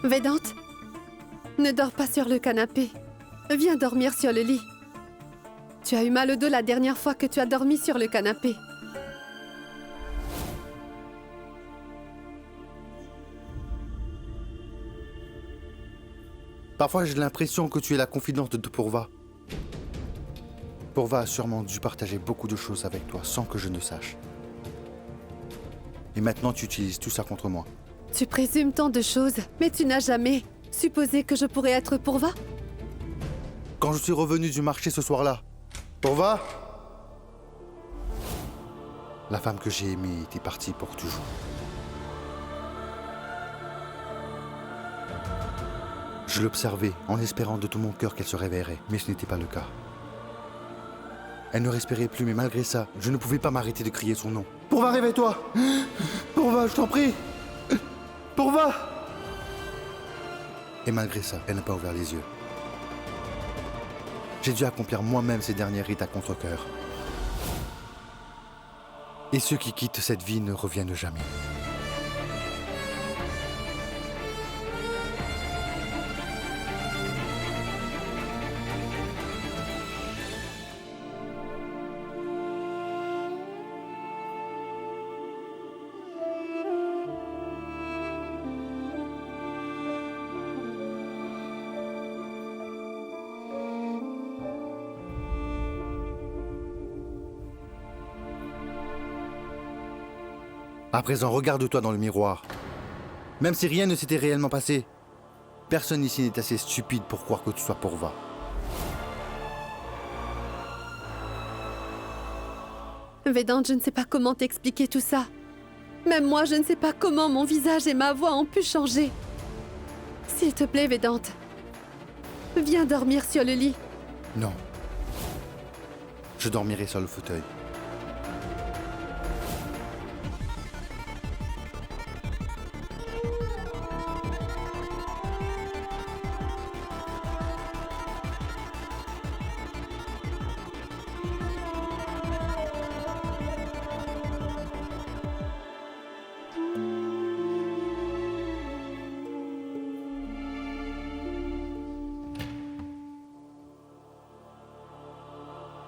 Vedante, ne dors pas sur le canapé. Viens dormir sur le lit. Tu as eu mal au dos la dernière fois que tu as dormi sur le canapé. Parfois, j'ai l'impression que tu es la confidente de Purva. Purva a sûrement dû partager beaucoup de choses avec toi sans que je ne sache. Et maintenant, tu utilises tout ça contre moi. Tu présumes tant de choses, mais tu n'as jamais supposé que je pourrais être Purva? Quand je suis revenu du marché ce soir-là, Purva, la femme que j'ai aimée était partie pour toujours. Je l'observais en espérant de tout mon cœur qu'elle se réveillerait, mais ce n'était pas le cas. Elle ne respirait plus, mais malgré ça, je ne pouvais pas m'arrêter de crier son nom. Purva, réveille-toi! Purva, je t'en prie! Purva! Et malgré ça, elle n'a pas ouvert les yeux. J'ai dû accomplir moi-même ces derniers rites à contre-cœur. Et ceux qui quittent cette vie ne reviennent jamais. À présent, regarde-toi dans le miroir. Même si rien ne s'était réellement passé, personne ici n'est assez stupide pour croire que tu sois Purva. Vedante, je ne sais pas comment t'expliquer tout ça. Même moi, je ne sais pas comment mon visage et ma voix ont pu changer. S'il te plaît, Vedante, viens dormir sur le lit. Non. Je dormirai sur le fauteuil.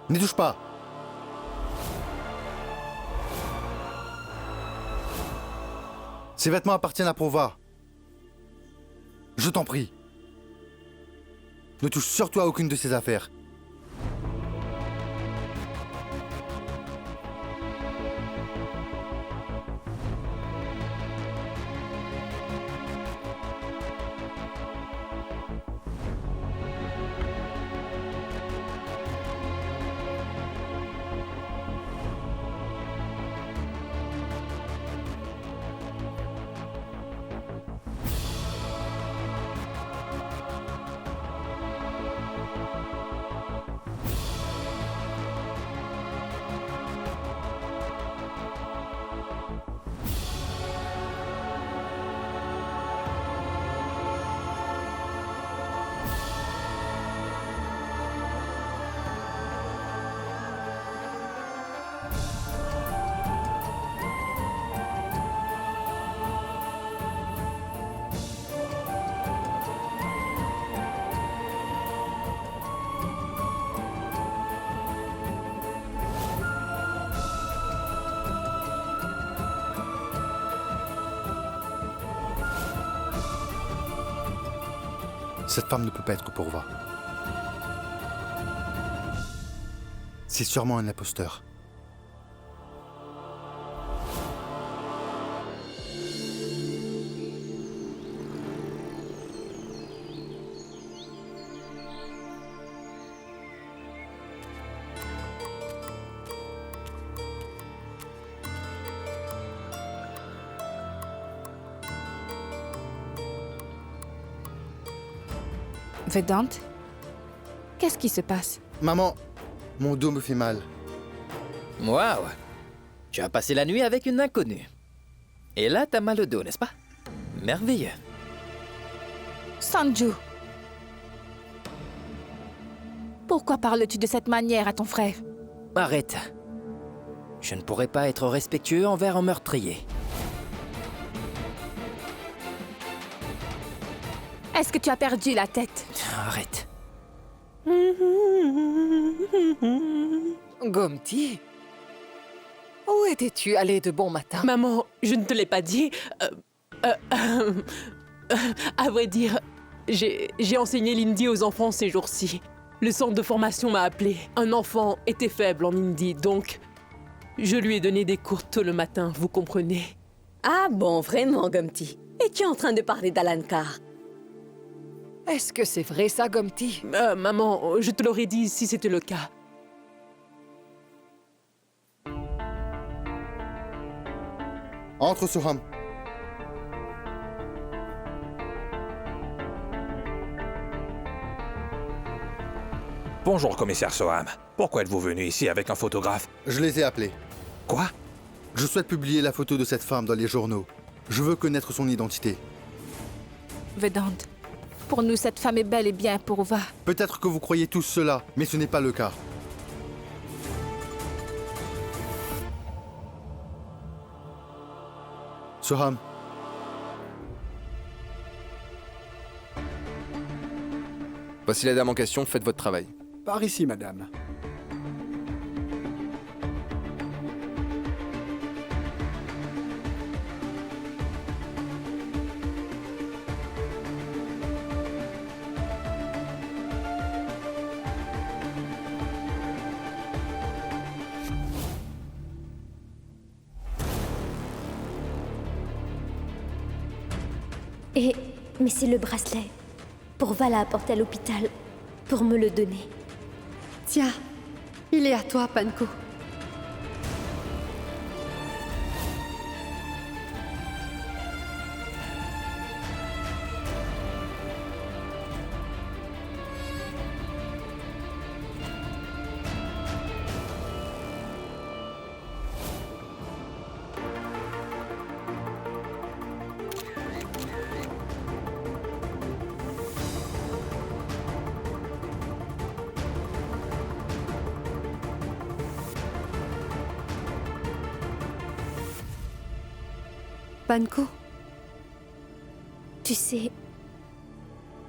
N'y touche pas! Ces vêtements appartiennent à Purva. Je t'en prie. Ne touche surtout à aucune de ses affaires. Cette femme ne peut pas être Purva. C'est sûrement un imposteur. Vedante, qu'est-ce qui se passe? Maman, mon dos me fait mal. Waouh! Tu as passé la nuit avec une inconnue. Et là, t'as mal au dos, n'est-ce pas? Merveilleux. Sanju! Pourquoi parles-tu de cette manière à ton frère? Arrête. Je ne pourrais pas être respectueux envers un meurtrier. Est-ce que tu as perdu la tête? Arrête. Gomti, où étais-tu allé de bon matin? Maman, je ne te l'ai pas dit. À vrai dire, j'ai enseigné l'hindi aux enfants ces jours-ci. Le centre de formation m'a appelé. Un enfant était faible en hindi, donc je lui ai donné des cours tôt le matin, vous comprenez? Ah bon, vraiment, Gomti. Et tu es en train de parler d'Alankar? Est-ce que c'est vrai ça, Gomti? Maman, je te l'aurais dit si c'était le cas. Entre, Soham. Bonjour, commissaire Soham. Pourquoi êtes-vous venu ici avec un photographe? Je les ai appelés. Quoi? Je souhaite publier la photo de cette femme dans les journaux. Je veux connaître son identité. Vedant, pour nous, cette femme est bel et bien Purva. Peut-être que vous croyez tous cela, mais ce n'est pas le cas. Soham. Voici la dame en question, faites votre travail. Par ici, madame. Mais c'est le bracelet. Purva l'a apporté à l'hôpital pour me le donner. Tiens, il est à toi, Panko. Panko, Tu sais,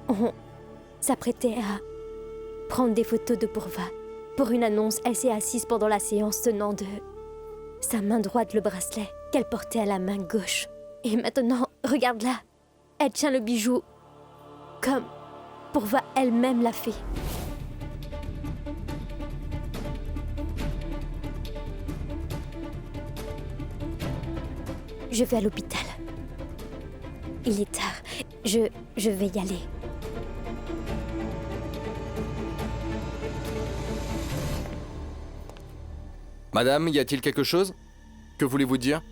on s'apprêtait à prendre des photos de Purva. Pour une annonce, elle s'est assise pendant la séance tenant de sa main droite le bracelet qu'elle portait à la main gauche. Et maintenant, regarde-la. Elle tient le bijou comme Purva elle-même l'a fait. Je vais à l'hôpital. Il est tard. Je vais y aller. Madame, y a-t-il quelque chose? Que voulez-vous dire?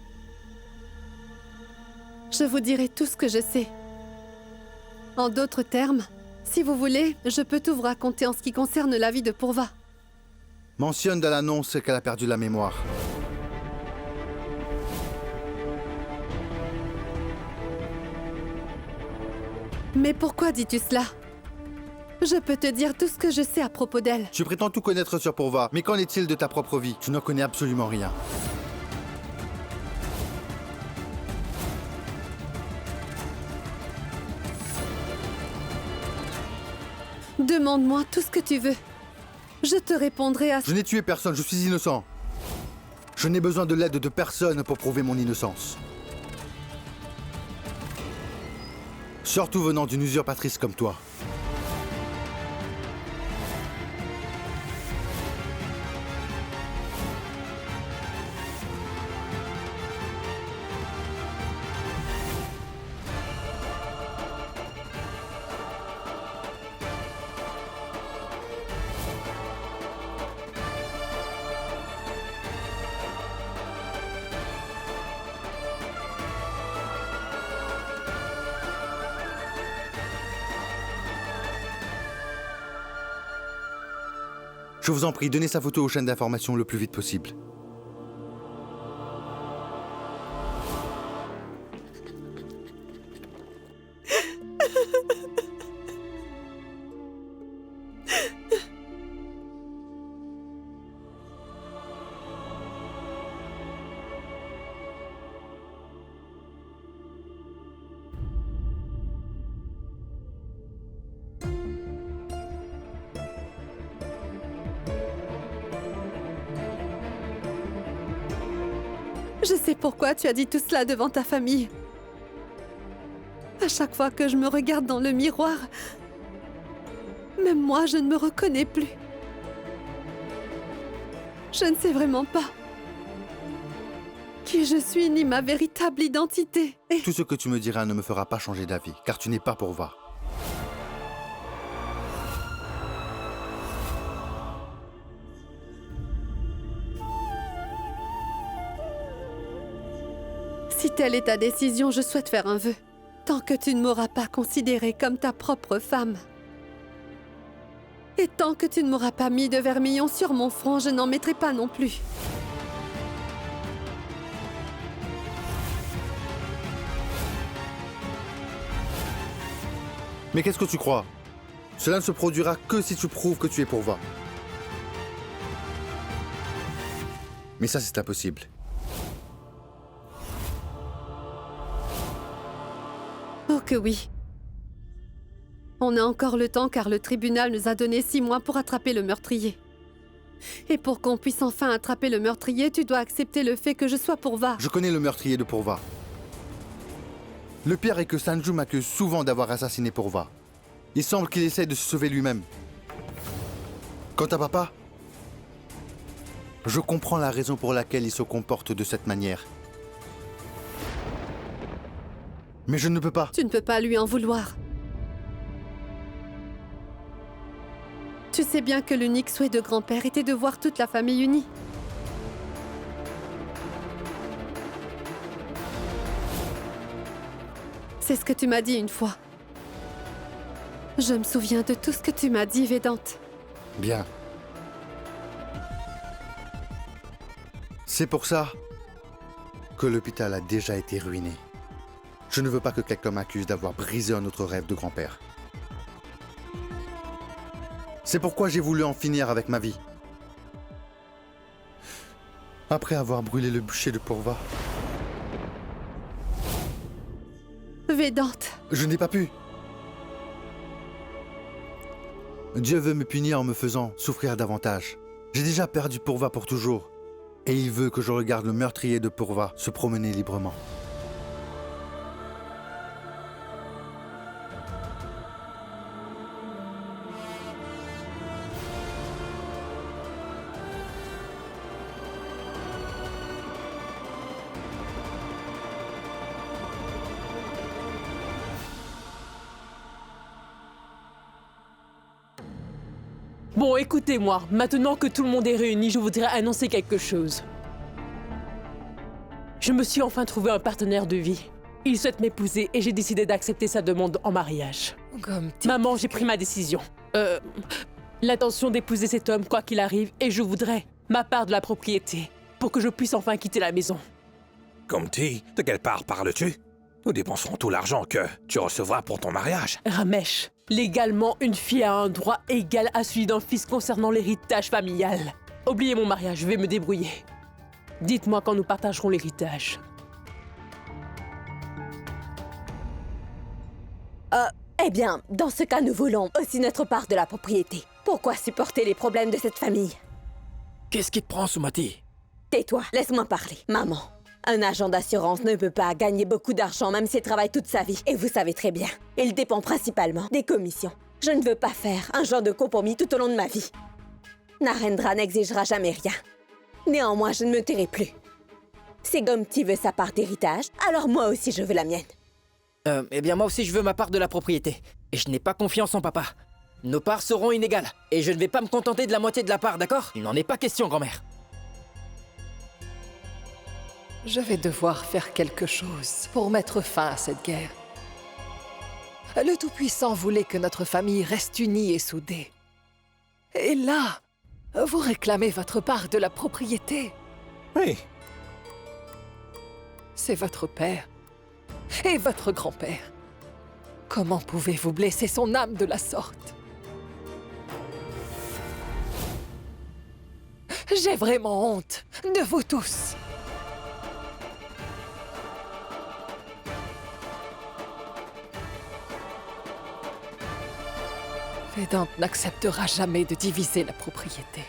je vous dirai tout ce que je sais. En d'autres termes, si vous voulez, je peux tout vous raconter en ce qui concerne la vie de Purva. Mentionne dans l'annonce qu'elle a perdu la mémoire. Mais pourquoi dis-tu cela? Je peux te dire tout ce que je sais à propos d'elle. Tu prétends tout connaître sur Purva, mais qu'en est-il de ta propre vie? Tu n'en connais absolument rien. Demande-moi tout ce que tu veux. Je te répondrai à... Je n'ai tué personne, je suis innocent. Je n'ai besoin de l'aide de personne pour prouver mon innocence. Surtout venant d'une usurpatrice comme toi. Je vous en prie, donnez sa photo aux chaînes d'information le plus vite possible. Je sais pourquoi tu as dit tout cela devant ta famille. À chaque fois que je me regarde dans le miroir, même moi, je ne me reconnais plus. Je ne sais vraiment pas qui je suis ni ma véritable identité. Et Tout ce que tu me diras ne me fera pas changer d'avis, car tu n'es pas Purva. si telle est ta décision, je souhaite faire un vœu. Tant que tu ne m'auras pas considérée comme ta propre femme. Et tant que tu ne m'auras pas mis de vermillon sur mon front, je n'en mettrai pas non plus. Mais qu'est-ce que tu crois? Cela ne se produira que si tu prouves que tu es Purva. Mais ça, c'est impossible. Oh que oui. On a encore le temps car le tribunal nous a donné 6 mois pour attraper le meurtrier. Et pour qu'on puisse enfin attraper le meurtrier, tu dois accepter le fait que je sois Purva. Je connais le meurtrier de Purva. Le pire est que Sanju m'accuse souvent d'avoir assassiné Purva. Il semble qu'il essaie de se sauver lui-même. Quant à papa, je comprends la raison pour laquelle il se comporte de cette manière. Mais je ne peux pas. Tu ne peux pas lui en vouloir. Tu sais bien que l'unique souhait de grand-père était de voir toute la famille unie. C'est ce que tu m'as dit une fois. Je me souviens de tout ce que tu m'as dit, Vedante. Bien. C'est pour ça que l'hôpital a déjà été ruiné. Je ne veux pas que quelqu'un m'accuse d'avoir brisé un autre rêve de grand-père. C'est pourquoi j'ai voulu en finir avec ma vie. Après avoir brûlé le bûcher de Purva, Vedante. je n'ai pas pu. Dieu veut me punir en me faisant souffrir davantage. J'ai déjà perdu Purva pour toujours. Et il veut que je regarde le meurtrier de Purva se promener librement. Bon, écoutez-moi, maintenant que tout le monde est réuni, je voudrais annoncer quelque chose. Je me suis enfin trouvé un partenaire de vie. Il souhaite m'épouser et j'ai décidé d'accepter sa demande en mariage. Maman, j'ai pris ma décision. L'intention d'épouser cet homme, quoi qu'il arrive, et je voudrais ma part de la propriété pour que je puisse enfin quitter la maison. Gomti, de quelle part parles-tu? Nous dépenserons tout l'argent que tu recevras pour ton mariage. Ramesh, légalement, une fille a un droit égal à celui d'un fils concernant l'héritage familial. Oubliez mon mariage, je vais me débrouiller. Dites-moi quand nous partagerons l'héritage. Eh bien, dans ce cas, nous voulons aussi notre part de la propriété. Pourquoi supporter les problèmes de cette famille? Qu'est-ce qui te prend, Sumati? Tais-toi, laisse-moi parler. Maman, un agent d'assurance ne peut pas gagner beaucoup d'argent même s'il travaille toute sa vie. Et vous savez très bien, il dépend principalement des commissions. Je ne veux pas faire un genre de compromis tout au long de ma vie. Narendra n'exigera jamais rien. Néanmoins, je ne me tairai plus. Si Gomti veut sa part d'héritage, alors moi aussi je veux la mienne. Eh bien moi aussi je veux ma part de la propriété. Et je n'ai pas confiance en papa. Nos parts seront inégales. Et je ne vais pas me contenter de la moitié de la part, d'accord? Il n'en est pas question, grand-mère. Je vais devoir faire quelque chose pour mettre fin à cette guerre. Le Tout-Puissant voulait que notre famille reste unie et soudée. Et là, vous réclamez votre part de la propriété. Oui, C'est votre père et votre grand-père. Comment pouvez-vous blesser son âme de la sorte? J'ai vraiment honte de vous tous. Vedante n'acceptera jamais de diviser la propriété.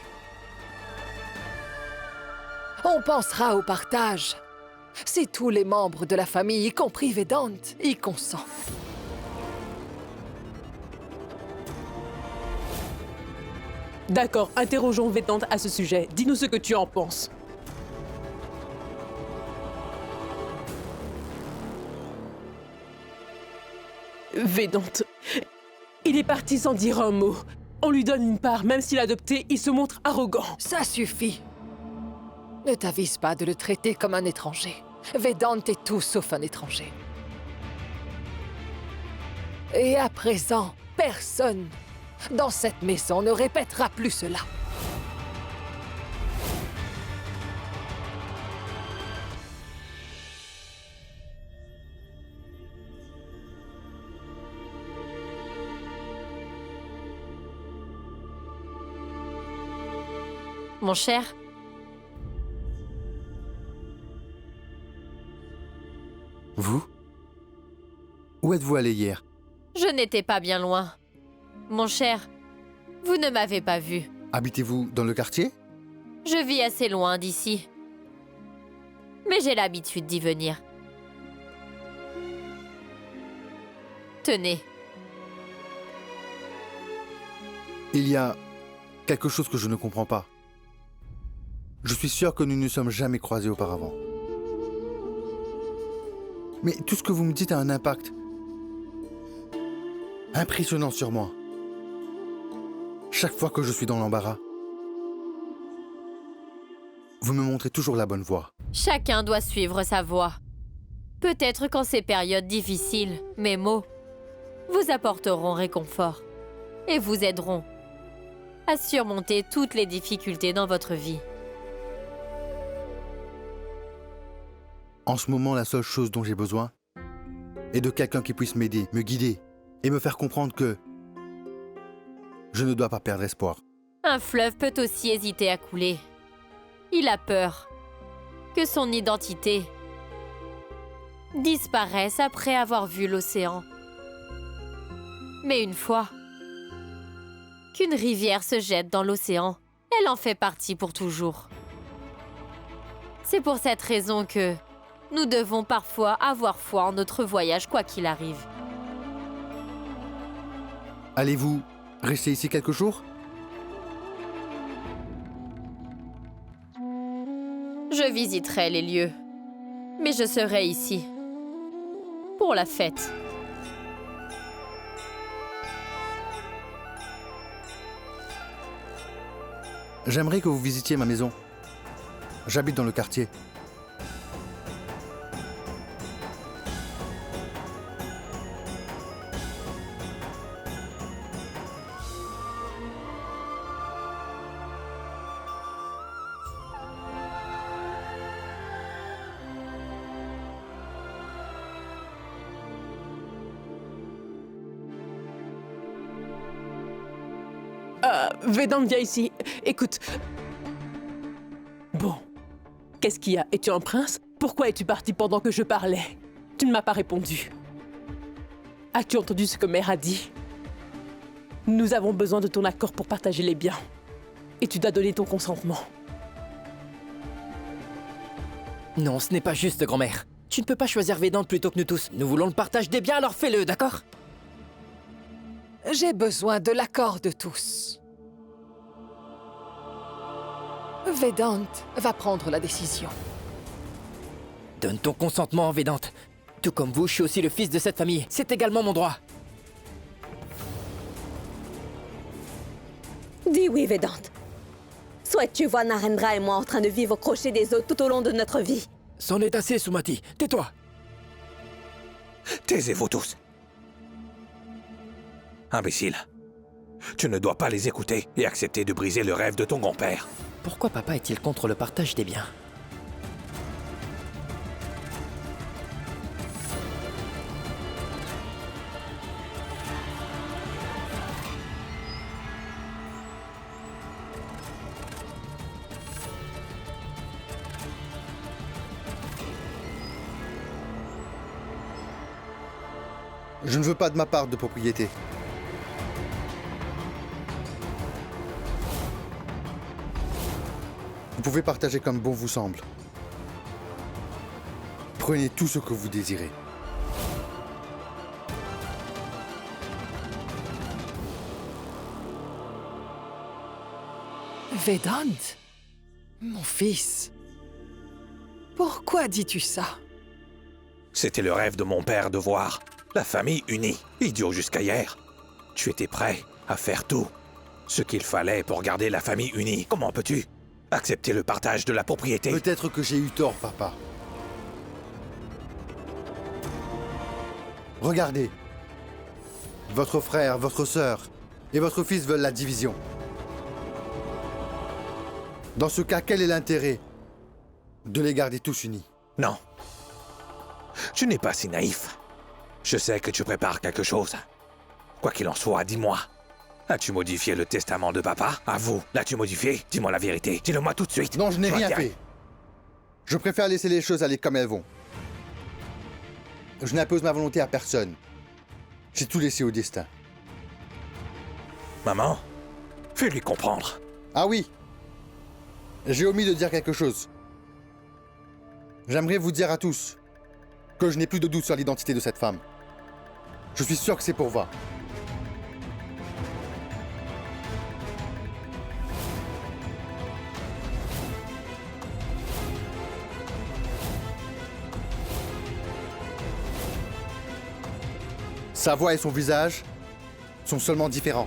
On pensera au partage si tous les membres de la famille, y compris Vedant, y consentent. D'accord, interrogeons Vedant à ce sujet. Dis-nous ce que tu en penses. Vedant, il est parti sans dire un mot. On lui donne une part, même s'il adopté, il se montre arrogant. Ça suffit. Ne t'avise pas de le traiter comme un étranger. Vedant est tout sauf un étranger. Et à présent, personne dans cette maison ne répétera plus cela. Mon cher, Vous? Où êtes-vous allé hier? je n'étais pas bien loin. Mon cher, vous ne m'avez pas vu. Habitez-vous dans le quartier? Je vis assez loin d'ici. Mais j'ai l'habitude d'y venir. Tenez, Il y a quelque chose que je ne comprends pas. Je suis sûr que nous ne nous sommes jamais croisés auparavant. Mais tout ce que vous me dites a un impact impressionnant sur moi. Chaque fois que je suis dans l'embarras, vous me montrez toujours la bonne voie. chacun doit suivre sa voie. Peut-être qu'en ces périodes difficiles, mes mots vous apporteront réconfort et vous aideront à surmonter toutes les difficultés dans votre vie. En ce moment, la seule chose dont j'ai besoin est de quelqu'un qui puisse m'aider, me guider et me faire comprendre que je ne dois pas perdre espoir. Un fleuve peut aussi hésiter à couler. Il a peur que son identité disparaisse après avoir vu l'océan. Mais une fois qu'une rivière se jette dans l'océan, elle en fait partie pour toujours. C'est pour cette raison que nous devons parfois avoir foi en notre voyage, quoi qu'il arrive. Allez-vous rester ici quelques jours? Je visiterai les lieux, mais je serai ici pour la fête. J'aimerais que vous visitiez ma maison. J'habite dans le quartier. Vedant, viens ici. Écoute. Bon. Qu'est-ce qu'il y a? Es-tu un prince? Pourquoi es-tu parti pendant que je parlais? Tu ne m'as pas répondu. As-tu entendu ce que Mère a dit? Nous avons besoin de ton accord pour partager les biens. Et tu dois donner ton consentement. Non, ce n'est pas juste, grand-mère. Tu ne peux pas choisir Vedant plutôt que nous tous. Nous voulons le partage des biens, alors fais-le, d'accord? J'ai besoin de l'accord de tous. Vedant va prendre la décision. Donne ton consentement, Vedant. Tout comme vous, je suis aussi le fils de cette famille. C'est également mon droit. Dis oui, Vedant. Souhaites-tu voir Narendra et moi en train de vivre au crochet des eaux tout au long de notre vie? C'en est assez, Sumati. Tais-toi. Taisez-vous tous. Imbécile. Tu ne dois pas les écouter et accepter de briser le rêve de ton grand-père. Pourquoi papa est-il contre le partage des biens? Je ne veux pas de ma part de propriété. Vous pouvez partager comme bon vous semble. Prenez tout ce que vous désirez. Vedant, mon fils, pourquoi dis-tu ça? C'était le rêve de mon père de voir la famille unie. Idiot jusqu'à hier. Tu étais prêt à faire tout ce qu'il fallait pour garder la famille unie. Comment peux-tu accepter le partage de la propriété? Peut-être que j'ai eu tort, papa. Regardez. Votre frère, votre sœur et votre fils veulent la division. Dans ce cas, quel est l'intérêt de les garder tous unis? Non. Je n'ai pas si naïf. Je sais que tu prépares quelque chose. Quoi qu'il en soit, dis-moi. As-tu modifié le testament de papa? Avoue, l'as-tu modifié? Dis-moi la vérité. Dis-le-moi tout de suite. Non, je n'ai rien dirai. fait. Je préfère laisser les choses aller comme elles vont. Je n'impose ma volonté à personne. J'ai tout laissé au destin. Maman, fais-lui comprendre. Ah oui. J'ai omis de dire quelque chose. J'aimerais vous dire à tous que je n'ai plus de doute sur l'identité de cette femme. Je suis sûr que c'est Pourva. Sa voix et son visage sont seulement différents.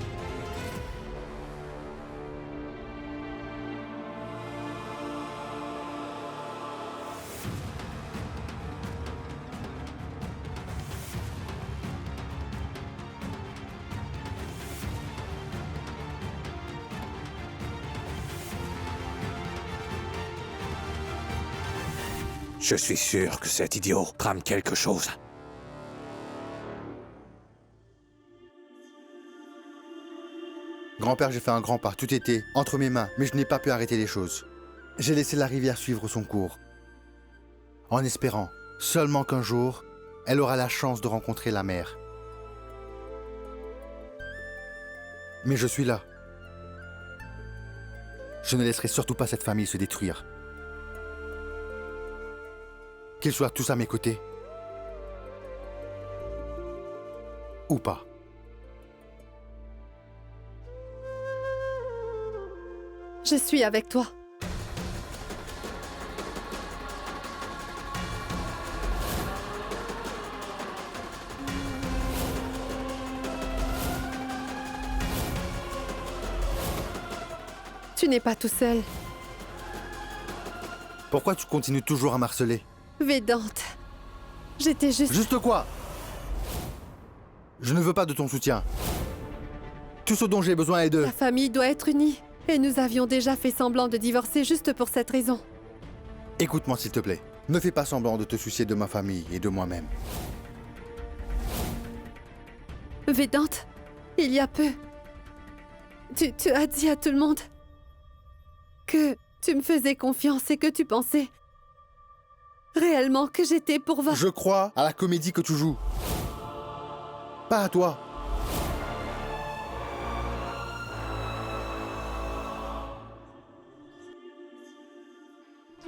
Je suis sûr que cet idiot trame quelque chose. Grand-père, j'ai fait un grand pas. Tout était entre mes mains, mais je n'ai pas pu arrêter les choses. J'ai laissé la rivière suivre son cours, en espérant seulement qu'un jour, elle aura la chance de rencontrer la mer. Mais je suis là. Je ne laisserai surtout pas cette famille se détruire. Qu'ils soient tous à mes côtés. Ou pas. Je suis avec toi. Tu n'es pas tout seul. Pourquoi tu continues toujours à m'harceler? Vedante. J'étais juste... Juste quoi? Je ne veux pas de ton soutien. Tout ce dont j'ai besoin est de... La famille doit être unie. Et nous avions déjà fait semblant de divorcer juste pour cette raison. Écoute-moi s'il te plaît. Ne fais pas semblant de te soucier de ma famille et de moi-même. Vedante, il y a peu, tu as dit à tout le monde que tu me faisais confiance et que tu pensais réellement que j'étais Pourva. Je crois à la comédie que tu joues. Pas à toi.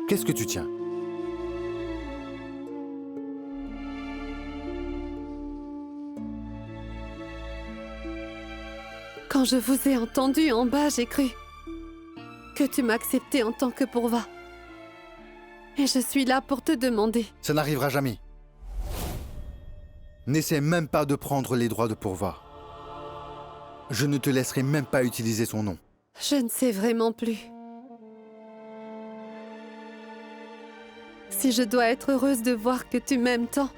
Qu'est-ce que tu tiens? Quand je vous ai entendu en bas, j'ai cru que tu m'acceptais en tant que Pourva. Et je suis là pour te demander. Ça n'arrivera jamais. N'essaie même pas de prendre les droits de Pourva. Je ne te laisserai même pas utiliser son nom. Je ne sais vraiment plus. Si je dois être heureuse de voir que tu m'aimes tant,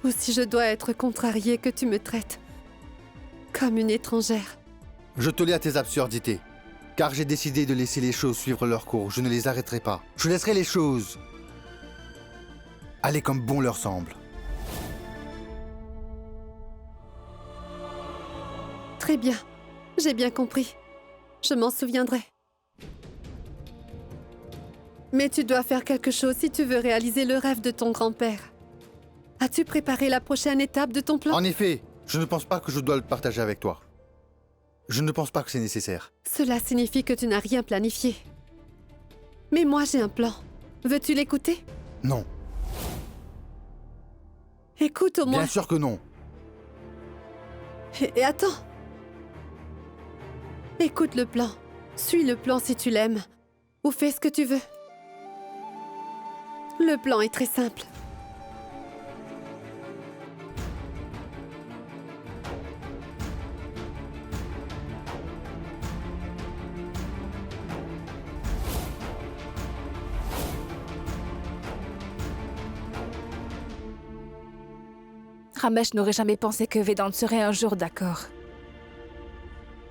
ou si je dois être contrariée que tu me traites comme une étrangère. Je tolère à tes absurdités, car j'ai décidé de laisser les choses suivre leur cours. Je ne les arrêterai pas. Je laisserai les choses aller comme bon leur semble. Très bien, j'ai bien compris. Je m'en souviendrai. Mais tu dois faire quelque chose si tu veux réaliser le rêve de ton grand-père. As-tu préparé la prochaine étape de ton plan? En effet, je ne pense pas que je dois le partager avec toi. Je ne pense pas que c'est nécessaire. Cela signifie que tu n'as rien planifié. Mais moi, j'ai un plan. Veux-tu l'écouter? Non. Écoute au moins. Bien sûr que non. Et attends. Écoute le plan. Suis le plan si tu l'aimes. Ou fais ce que tu veux. Le plan est très simple. Ramesh n'aurait jamais pensé que Vedant serait un jour d'accord.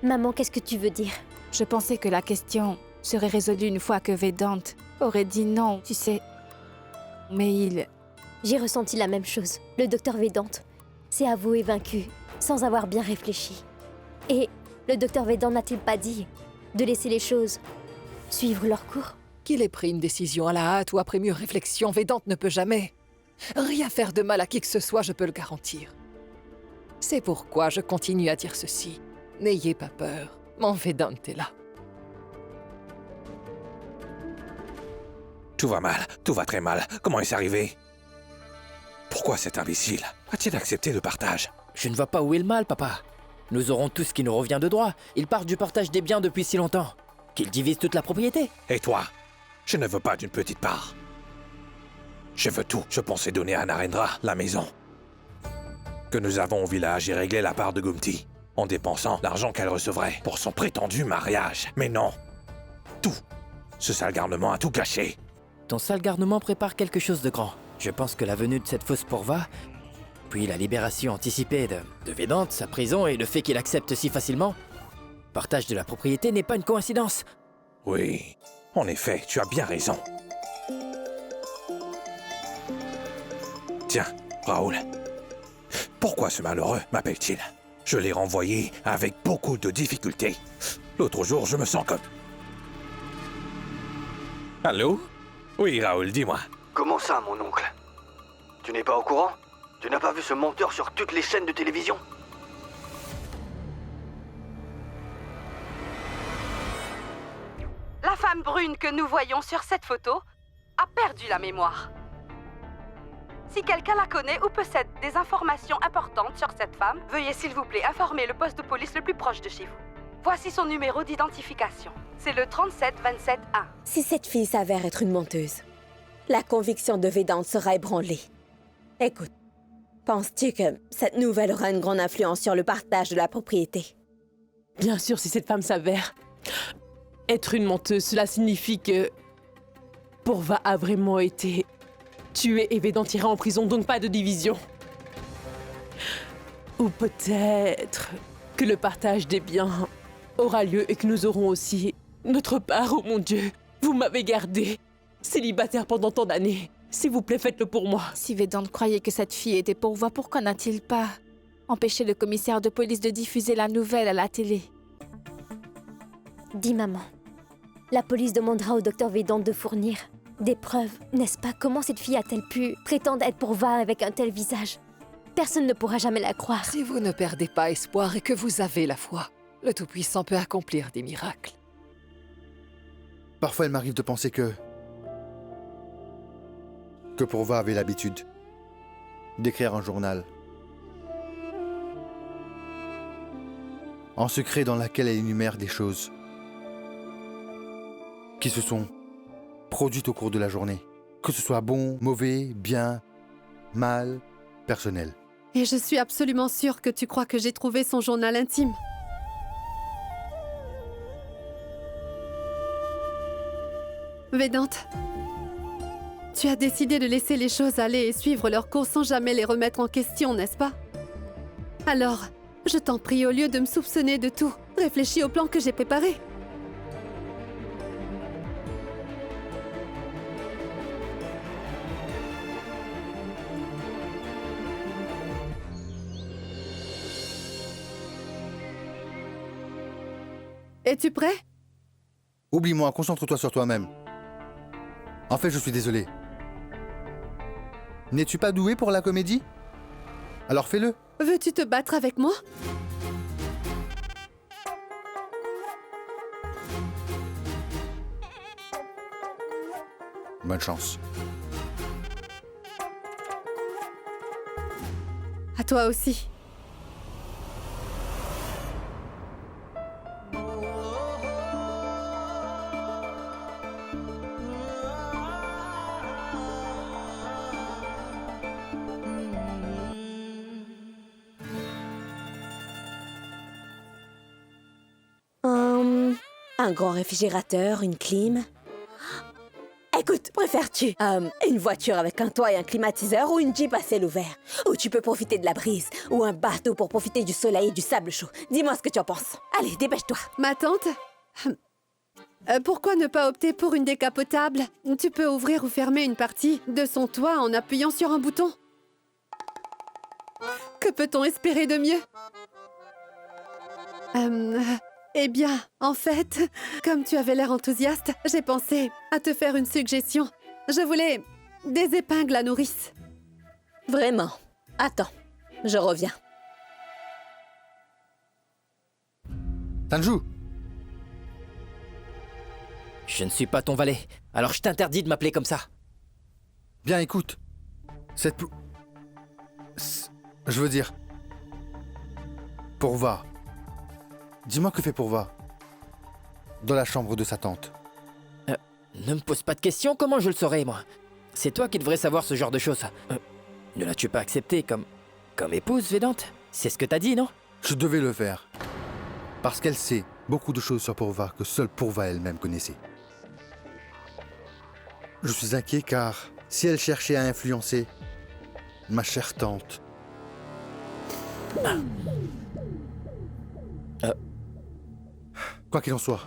Maman, qu'est-ce que tu veux dire? Je pensais que la question serait résolue une fois que Vedant aurait dit non, tu sais. Mais il... J'ai ressenti la même chose. Le docteur Vedant s'est avoué vaincu, sans avoir bien réfléchi. Et le docteur Vedant n'a-t-il pas dit de laisser les choses suivre leur cours? Qu'il ait pris une décision à la hâte ou après mûre réflexion, Vedant ne peut jamais rien faire de mal à qui que ce soit, je peux le garantir. C'est pourquoi je continue à dire ceci. N'ayez pas peur, mon Vedant est là. Tout va mal, tout va très mal. Comment est-ce arrivé? Pourquoi cet imbécile a-t-il accepté le partage? Je ne vois pas où est le mal, papa. Nous aurons tout ce qui nous revient de droit. Il part du partage des biens depuis si longtemps. Qu'il divise toute la propriété. Et toi? Je ne veux pas d'une petite part. Je veux tout. Je pensais donner à Narendra la maison que nous avons au village et régler la part de Gumti en dépensant l'argent qu'elle recevrait pour son prétendu mariage. Mais non. Tout. Ce sale garnement a tout gâché. Ton sale garnement prépare quelque chose de grand. Je pense que la venue de cette fausse Pourva, puis la libération anticipée de Vedant, sa prison et le fait qu'il accepte si facilement, partage de la propriété n'est pas une coïncidence. Oui, en effet, tu as bien raison. Tiens, Raoul. Pourquoi ce malheureux m'appelle-t-il? Je l'ai renvoyé avec beaucoup de difficultés. L'autre jour, je me sens comme... Allô? Oui, Raoul, dis-moi. Comment ça, mon oncle? Tu n'es pas au courant? Tu n'as pas vu ce menteur sur toutes les chaînes de télévision? La femme brune que nous voyons sur cette photo a perdu la mémoire. Si quelqu'un la connaît ou possède des informations importantes sur cette femme, veuillez s'il vous plaît informer le poste de police le plus proche de chez vous. Voici son numéro d'identification. C'est le 37271. Si cette fille s'avère être une menteuse, la conviction de Vedant sera ébranlée. Écoute, penses-tu que cette nouvelle aura une grande influence sur le partage de la propriété? Bien sûr, si cette femme s'avère être une menteuse, cela signifie que Pourva a vraiment été tuée et Vedant ira en prison, donc pas de division. Ou peut-être que le partage des biens aura lieu et que nous aurons aussi notre part. Oh mon Dieu, vous m'avez gardé célibataire pendant tant d'années. S'il vous plaît, faites-le pour moi. Si Vedant croyait que cette fille était Pourva, pourquoi n'a-t-il pas empêché le commissaire de police de diffuser la nouvelle à la télé? Dis maman. La police demandera au docteur Vedant de fournir des preuves, n'est-ce pas? Comment cette fille a-t-elle pu prétendre être Pourva avec un tel visage? Personne ne pourra jamais la croire. Si vous ne perdez pas espoir et que vous avez la foi, le Tout-Puissant peut accomplir des miracles. Parfois, il m'arrive de penser que Pourva avait l'habitude d'écrire un journal en secret dans laquelle elle énumère des choses qui se sont produites au cours de la journée. Que ce soit bon, mauvais, bien, mal, personnel. Et je suis absolument sûre que tu crois que j'ai trouvé son journal intime. Vedant, tu as décidé de laisser les choses aller et suivre leur cours sans jamais les remettre en question, n'est-ce pas? Alors, je t'en prie, au lieu de me soupçonner de tout, réfléchis au plan que j'ai préparé. Es-tu prêt? Oublie-moi, concentre-toi sur toi-même. En fait, je suis désolé. N'es-tu pas doué pour la comédie? Alors fais-le. Veux-tu te battre avec moi? Bonne chance. Toi aussi. Un grand réfrigérateur, une clim. Écoute, préfères-tu une voiture avec un toit et un climatiseur ou une Jeep à ciel ouvert? Où tu peux profiter de la brise? Ou un bateau pour profiter du soleil et du sable chaud? Dis-moi ce que tu en penses. Allez, dépêche-toi. Ma tante, pourquoi ne pas opter pour une décapotable? Tu peux ouvrir ou fermer une partie de son toit en appuyant sur un bouton. Que peut-on espérer de mieux? Eh bien, en fait, comme tu avais l'air enthousiaste, j'ai pensé à te faire une suggestion. Je voulais des épingles à nourrice. Vraiment? Attends, je reviens. Tanju! Je ne suis pas ton valet, alors je t'interdis de m'appeler comme ça. Bien, écoute. Je veux dire... Pourva. Dis-moi que fait Pourva dans la chambre de sa tante. Ne me pose pas de questions, comment je le saurais, moi? C'est toi qui devrais savoir ce genre de choses. Ne l'as-tu pas accepté comme épouse, Vedante? C'est ce que t'as dit, non? Je devais le faire. Parce qu'elle sait beaucoup de choses sur Pourva que seule Pourva elle-même connaissait. Je suis inquiet car si elle cherchait à influencer ma chère tante... Quoi qu'il en soit,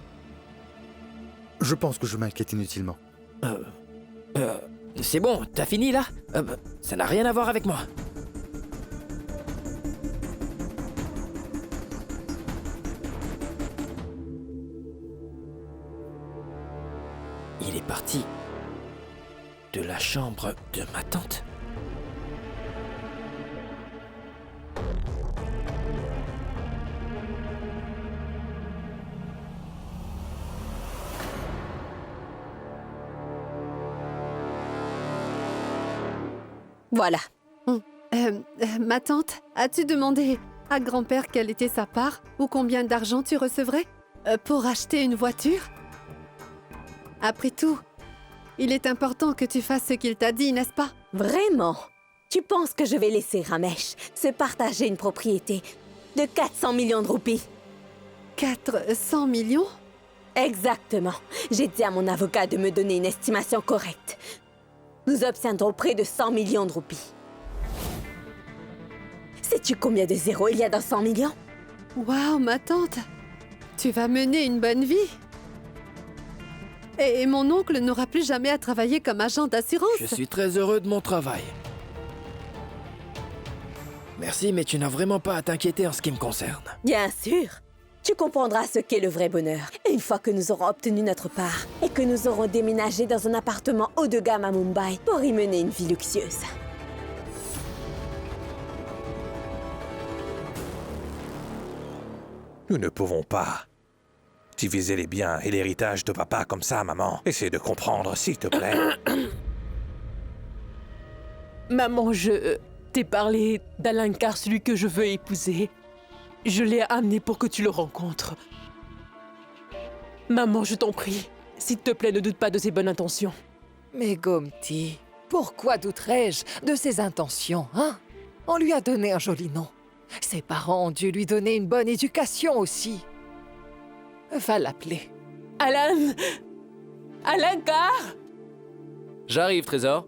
je pense que je m'inquiète inutilement. C'est bon, t'as fini là? Ça n'a rien à voir avec moi. Il est parti de la chambre de ma tante. Voilà. Ma tante, as-tu demandé à grand-père quelle était sa part ou combien d'argent tu recevrais pour acheter une voiture? Après tout, il est important que tu fasses ce qu'il t'a dit, n'est-ce pas? Vraiment? Tu penses que je vais laisser Ramesh se partager une propriété de 400 millions de roupies? 400 millions? Exactement. J'ai dit à mon avocat de me donner une estimation correcte. Nous obtiendrons près de 100 millions de roupies. Sais-tu combien de zéros il y a dans 100 millions? Waouh, ma tante! Tu vas mener une bonne vie! Et mon oncle n'aura plus jamais à travailler comme agent d'assurance. Je suis très heureux de mon travail. Merci, mais tu n'as vraiment pas à t'inquiéter en ce qui me concerne. Bien sûr. Tu comprendras ce qu'est le vrai bonheur. Une fois que nous aurons obtenu notre part et que nous aurons déménagé dans un appartement haut de gamme à Mumbai pour y mener une vie luxueuse. Nous ne pouvons pas diviser les biens et l'héritage de papa comme ça, maman. Essaie de comprendre, s'il te plaît. Maman, je t'ai parlé d'Alankar, celui que je veux épouser. Je l'ai amené pour que tu le rencontres. Maman, je t'en prie, s'il te plaît, ne doute pas de ses bonnes intentions. Mais Gomti, pourquoi douterais-je de ses intentions, hein? On lui a donné un joli nom. Ses parents ont dû lui donner une bonne éducation aussi. Va l'appeler. Alan! Alankar! J'arrive, Trésor.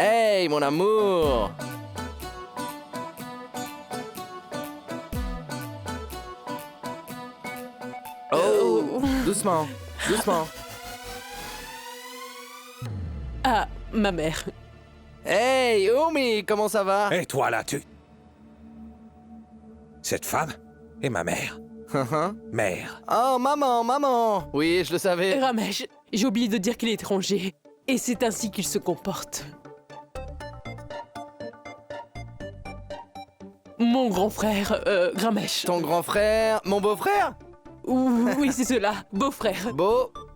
Hey, mon amour! Oh, doucement, doucement. Ah, ma mère. Hey, Omi, comment ça va? Et toi là, Cette femme est ma mère. Mère. Oh, maman, maman! Oui, je le savais. Ramesh, j'ai oublié de dire qu'il est étranger. Et c'est ainsi qu'il se comporte. Mon grand frère, Ramesh. Ton grand frère, mon beau-frère? Oui, c'est cela, beau-frère.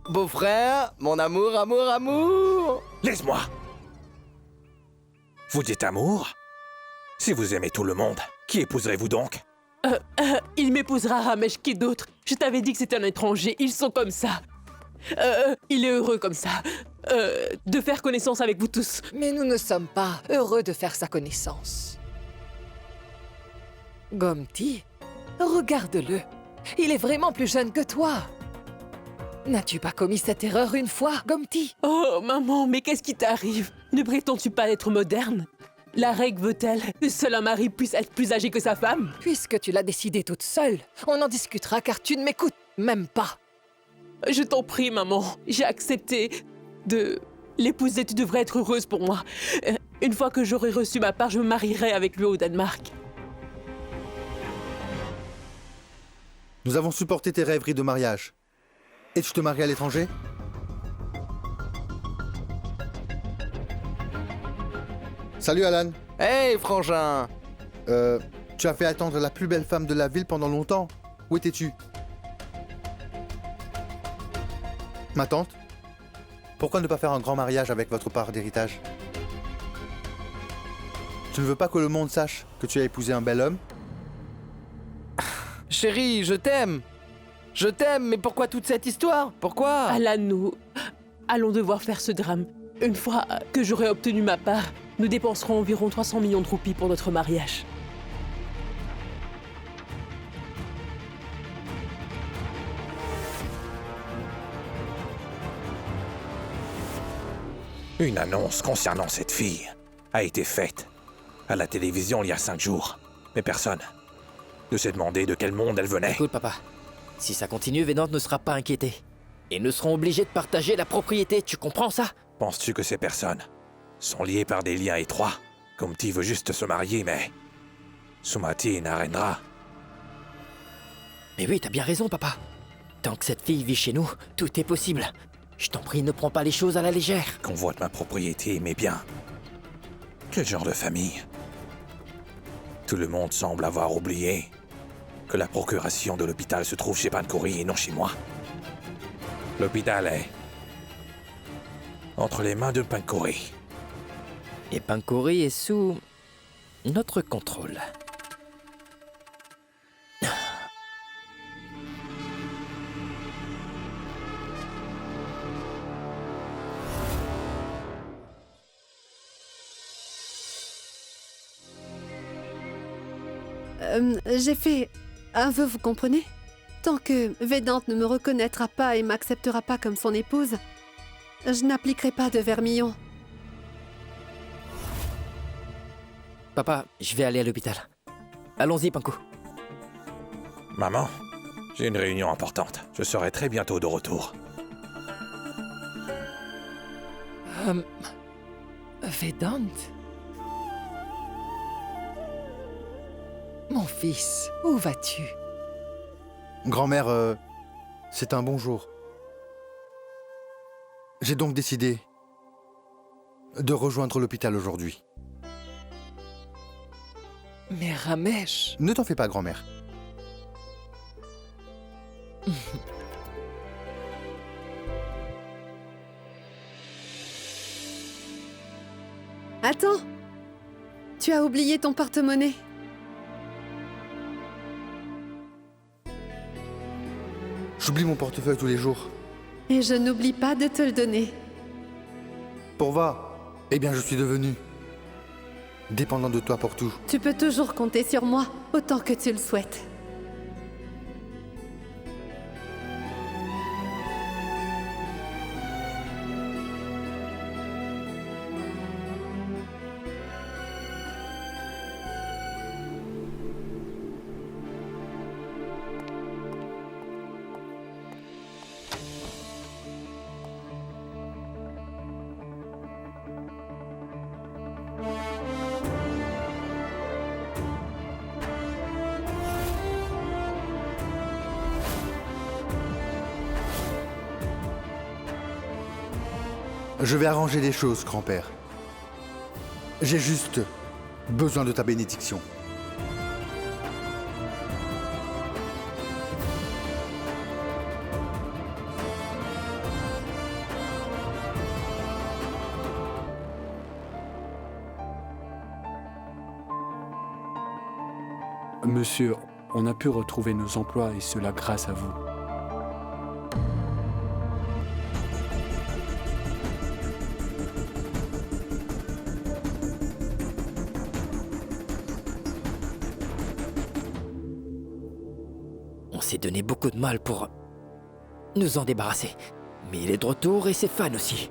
Beau-frère, mon amour, amour, amour. Laisse-moi. Vous dites amour? Si vous aimez tout le monde, qui épouserez-vous donc? Il m'épousera, Ramesh, qui d'autre? Je t'avais dit que c'était un étranger, ils sont comme ça. Il est heureux comme ça, de faire connaissance avec vous tous. Mais nous ne sommes pas heureux de faire sa connaissance. Gomti, regarde-le. Il est vraiment plus jeune que toi. N'as-tu pas commis cette erreur une fois, Gomti? Oh, maman, mais qu'est-ce qui t'arrive? Ne prétends-tu pas être moderne? La règle veut-elle que seul un mari puisse être plus âgé que sa femme? Puisque tu l'as décidé toute seule, on en discutera car tu ne m'écoutes même pas. Je t'en prie, maman. J'ai accepté de l'épouser. Tu devrais être heureuse pour moi. Une fois que j'aurai reçu ma part, je me marierai avec lui au Danemark. Nous avons supporté tes rêveries de mariage. Et tu te maries à l'étranger? Salut Alan. Hey, frangin. Tu as fait attendre la plus belle femme de la ville pendant longtemps. Où étais-tu? Ma tante? Pourquoi ne pas faire un grand mariage avec votre part d'héritage? Tu ne veux pas que le monde sache que tu as épousé un bel homme? Chérie, je t'aime. Je t'aime, mais pourquoi toute cette histoire? Pourquoi? Alan, nous allons devoir faire ce drame. Une fois que j'aurai obtenu ma part, nous dépenserons environ 300 millions de roupies pour notre mariage. Une annonce concernant cette fille a été faite à la télévision il y a 5 jours. Mais personne ne s'est demandé de quel monde elle venait. Écoute, papa. Si ça continue, Vedant ne sera pas inquiété. Et nous serons obligés de partager la propriété, tu comprends ça? Penses-tu que ces personnes sont liées par des liens étroits? Gomti veut juste se marier, mais Sumati et Narendra... Mais oui, t'as bien raison, papa. Tant que cette fille vit chez nous, tout est possible. Je t'en prie, ne prends pas les choses à la légère. Convoite ma propriété et mes biens. Quel genre de famille? Tout le monde semble avoir oublié que la procuration de l'hôpital se trouve chez Pankori et non chez moi. L'hôpital est entre les mains de Pankori. Et Pankori est sous notre contrôle. J'ai fait un vœu, vous comprenez? Tant que Vedant ne me reconnaîtra pas et m'acceptera pas comme son épouse, je n'appliquerai pas de vermillon. Papa, je vais aller à l'hôpital. Allons-y, Panko. Maman, j'ai une réunion importante. Je serai très bientôt de retour. Vedant? Mon fils, où vas-tu? Grand-mère, c'est un bon jour. J'ai donc décidé de rejoindre l'hôpital aujourd'hui. Mais Ramesh... Ne t'en fais pas, grand-mère. Attends! Tu as oublié ton porte-monnaie. J'oublie mon portefeuille tous les jours. Et je n'oublie pas de te le donner. Pourva, eh bien je suis devenu dépendant de toi pour tout. Tu peux toujours compter sur moi, autant que tu le souhaites. Je vais arranger les choses, grand-père. J'ai juste besoin de ta bénédiction. Monsieur, on a pu retrouver nos emplois et cela grâce à vous. On s'est donné beaucoup de mal pour nous en débarrasser. Mais il est de retour et ses fans aussi.